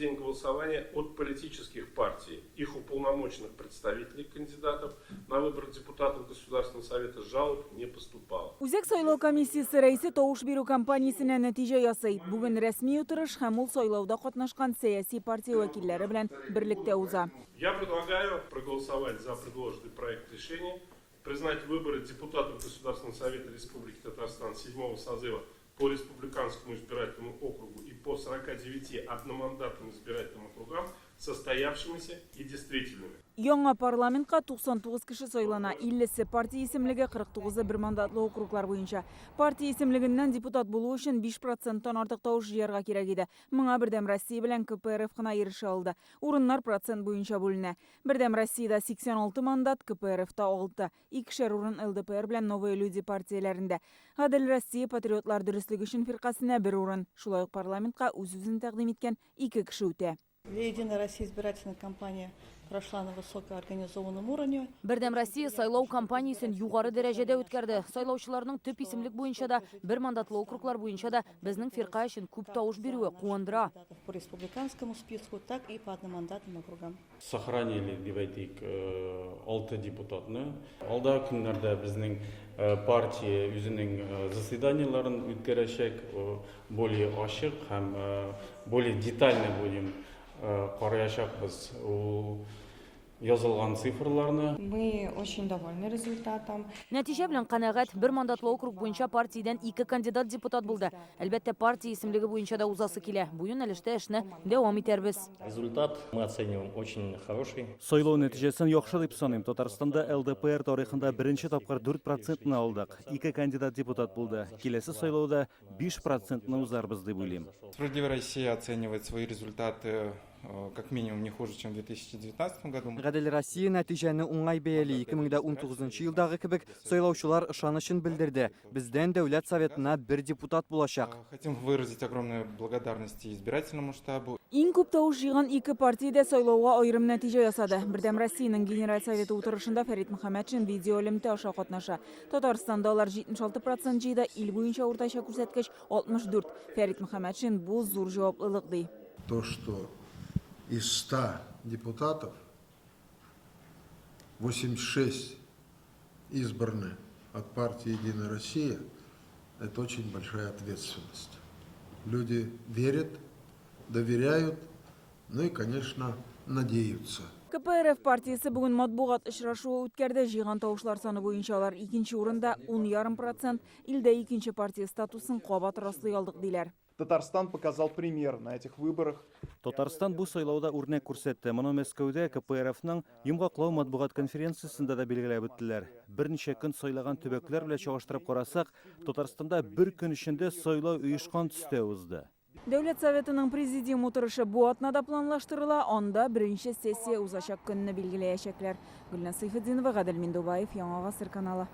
день голосования от политических партий, их уполномоченных представителей кандидатов на выбор депутатов Государственного совета жалоб не поступало. Үзек сайлау комиссиясы рәисе тауыш беру кампаниясына нәтиже ясый. Бүген рәсми утырыш һәм ул сайлауда катнашкан сәяси партия вәкилләре белән берлектә уза. Я предлагаю проголосовать за предложенный проект решения, признать выборы депутатов Государственного совета Республики Татарстан 7-го созыва по Республиканскому избирательному округу и по 49 одномандатным избирательным округам состоявшимися и действительными. Яңа парламентка 99 кеше сайлана, 50-се партия исемлеге, 49-ы бер мандатлы округлар буенча. Партия исемлегеннән депутат булу өчен 5%-тан артык тавыш җыярга кирәк иде. Моңа Бердәм Россия белән КПРФ кына ирешә алды. Урыннар процент буенча бүленә. Бердәм Россиядә 86 мандат, КПРФта 6, 2 урын ЛДПР белән Новые люди партияләрендә. Гадел Россия патриотлар дөрестлеге өчен фиркасына 1 урын. Шулай ук парламентка үз-үзен тәкъдим иткән 2 кеше үтә. Единая Россия избирательная кампания прошла на высокоорганизованном уровне. Бердәм Россия сайлау кампаниясын югары дәрәҗәдә үткәрде. Сайлаучыларның төп исемлек буенча да, бер мандатлы округлар буенча да безнең фирка өчен күп тавыш бирүе куандыра. По республиканскому списку, так и по одномандатным округам. Сохранили, дип әйтик, 6 депутатны. Алда көннәрдә безнең партия үзенең заседаниеларын үткәрәчәк, более ачык һәм более детально будем караячакбыз язылган цифрларны. Мы очень довольны результатом. Нәтиҗә белән канәгать, бер мандатлы округ буенча партиядән 2 кандидат депутат булды. Әлбәттә, партия исемлеге буенча да узасы килә. Бу юнәлештә эшне дәвам итәрбез. Результат мы оцениваем очень хороший. Сайлау нәтиҗәсен яхшы дип саныйм. Татарстанда ЛДПР тарихында беренче тапкыр 4%-ны алдык. 2 кандидат депутат булды. Киләсе сайлауда 5%-ны узарбыз дип уйлыйм. Справедливая Россия оценивает свои результаты как минимум не хуже, чем в 2019 году. Гадел Россия нәтиҗәне уңай бәяли. 2019 елдагы кебек сайлаучылар ышанычын белдерде. Бездән Дәүләт Советына 1 депутат булачак. Хотим выразить огромную благодарность избирательному штабу. Иң күп тавыш җыйган 2 партия дә сайлауга аерым нәтиҗә ясады. Бердәм Россиянең Генераль Советы утырышында Фәрит Мөхәммәтшин видео элемтә аша катнаша. Татарстанда алар 76% җыйды, ил буенча уртача күрсәткеч 64. Фәрит Мөхәммәтшин бу зур җаваплылык ди. То, что из 100 депутатов 86 избраны от партии «Единая Россия», это очень большая ответственность. Люди верят, доверяют, ну и, конечно, надеются. КПРФ партиясы бүген матбугат очрашуы үткәрде. Җыйган тавышлар саны буенча алар 2нче урында 10,5%, илдә 2нче партия статусын кабат раслый алдык диләр. Татарстан показал пример на этих выборах. Татарстан бу сайлауда үрнәк күрсәтте. Моны Мәскәүдә КПРФның йомгаклау матбугат конференциясендә дә билгеләп үттеләр. Берничә көн сайлаган төбәкләр белән чагыштырып карасак, Татарстанда бер көн эчендә сайлау оешкан төстә узды. Дәүләт Советының президиум утырышы бу атнада планлаштырыла, анда беренче сессия узачак көнне билгеләячәкләр. Гөлнар Сайфетдинова, Гадел Миндубаев, Яңа Гасыр каналы.